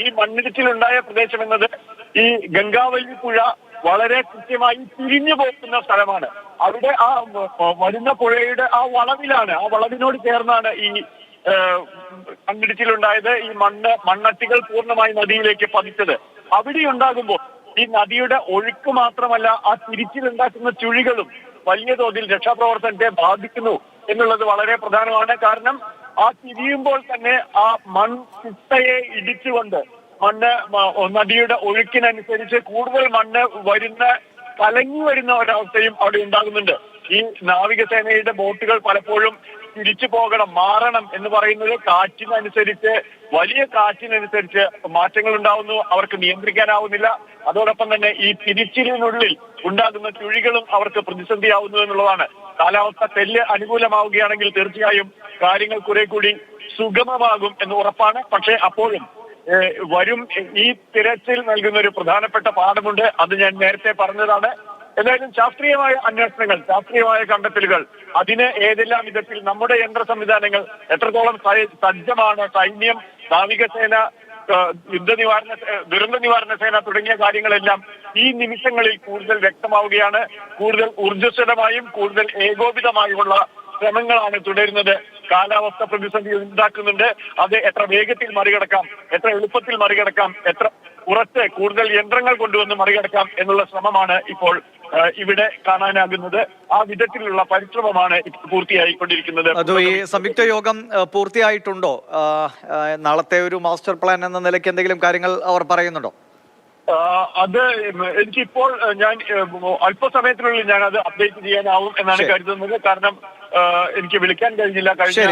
ഈ മണ്ണിടിച്ചിലുണ്ടായ പ്രദേശം എന്നത് ഈ ഗംഗാവല്ലി പുഴ വളരെ കൃത്യമായി തിരിഞ്ഞു പോകുന്ന സ്ഥലമാണ്. അവിടെ ആ വരുന്ന പുഴയുടെ ആ വളവിലാണ്, ആ വളവിനോട് ചേർന്നാണ് ഈ മണ്ണിടിച്ചിലുണ്ടായത്. ഈ മണ്ണട്ടികൾ പൂർണ്ണമായി നദിയിലേക്ക് പതിച്ചത്. അവിടെ ഉണ്ടാകുമ്പോൾ ഈ നദിയുടെ ഒഴുക്ക് മാത്രമല്ല, ആ തിരിച്ചിലുണ്ടാക്കുന്ന ചുഴികളും വലിയ തോതിൽ രക്ഷാപ്രവർത്തനത്തെ ബാധിക്കുന്നു എന്നുള്ളത് വളരെ പ്രധാനമാണ്. കാരണം ആ തിരിയുമ്പോൾ തന്നെ ആ മൺതിട്ടയെ ഇടിച്ചുകൊണ്ട് നദിയുടെ ഒഴുക്കിനനുസരിച്ച് കൂടുതൽ മണ്ണ് കലങ്ങി വരുന്ന ഒരവസ്ഥയും അവിടെ ഉണ്ടാകുന്നുണ്ട്. ഈ നാവികസേനയുടെ ബോട്ടുകൾ പലപ്പോഴും തിരിച്ചു പോകണം, മാറണം എന്ന് പറയുന്നത് വലിയ കാറ്റിനനുസരിച്ച് മാറ്റങ്ങൾ ഉണ്ടാവുന്നു. അവർക്ക് നിയന്ത്രിക്കാനാവുന്നില്ല. അതോടൊപ്പം തന്നെ ഈ തിരിച്ചിലിനുള്ളിൽ ഉണ്ടാകുന്ന ചുഴികളും അവർക്ക് പ്രതിസന്ധിയാവുന്നു എന്നുള്ളതാണ്. കാലാവസ്ഥ അനുകൂലമാവുകയാണെങ്കിൽ തീർച്ചയായും കാര്യങ്ങൾ കുറെ കൂടി സുഗമമാകും എന്ന് ഉറപ്പാണ്. പക്ഷേ അപ്പോഴും ഈ തിരച്ചിൽ നൽകുന്ന ഒരു പ്രധാനപ്പെട്ട പാഠമുണ്ട്. അത് ഞാൻ നേരത്തെ പറഞ്ഞതാണ്. എന്തായാലും ശാസ്ത്രീയമായ അന്വേഷണങ്ങൾ, ശാസ്ത്രീയമായ കണ്ടെത്തലുകൾ, അതിന് ഏതെല്ലാം വിധത്തിൽ നമ്മുടെ യന്ത്ര സംവിധാനങ്ങൾ എത്രത്തോളം സജ്ജമാണ്, സൈന്യം, നാവികസേന, ദുരന്ത നിവാരണ സേന തുടങ്ങിയ കാര്യങ്ങളെല്ലാം ഈ നിമിഷങ്ങളിൽ കൂടുതൽ വ്യക്തമാവുകയാണ്. കൂടുതൽ ഊർജ്ജസ്വലമായും കൂടുതൽ ഏകോപിതമായുമുള്ള ശ്രമങ്ങളാണ് തുടരുന്നത്. കാലാവസ്ഥ പ്രതിസന്ധി ഉണ്ടാക്കുന്നുണ്ട്. അത് എത്ര വേഗത്തിൽ മറികടക്കാം, എത്ര എളുപ്പത്തിൽ മറികടക്കാം, എത്ര കൂടുതൽ യന്ത്രങ്ങൾ കൊണ്ടുവന്ന് മറികടക്കാം എന്നുള്ള ശ്രമമാണ് ഇപ്പോൾ ഇവിടെ കാണാനാകുന്നത്. ആ വിധത്തിലുള്ള പരിശ്രമമാണ് ഇപ്പോൾ പൂർത്തിയായിക്കൊണ്ടിരിക്കുന്നത്. അത് ഈ സംയുക്ത യോഗം പൂർത്തിയായിട്ടുണ്ടോ? നാളത്തെ ഒരു മാസ്റ്റർ പ്ലാൻ എന്ന നിലയ്ക്ക് എന്തെങ്കിലും കാര്യങ്ങൾ അവർ പറയുന്നുണ്ടോ? അത് എനിക്കിപ്പോൾ അല്പസമയത്തിനുള്ളിൽ ഞാൻ അത് അപ്ഡേറ്റ് ചെയ്യാനാവും എന്നാണ് കരുതുന്നത്. കാരണം എനിക്ക് വിളിക്കാൻ കഴിഞ്ഞില്ല കഴിഞ്ഞ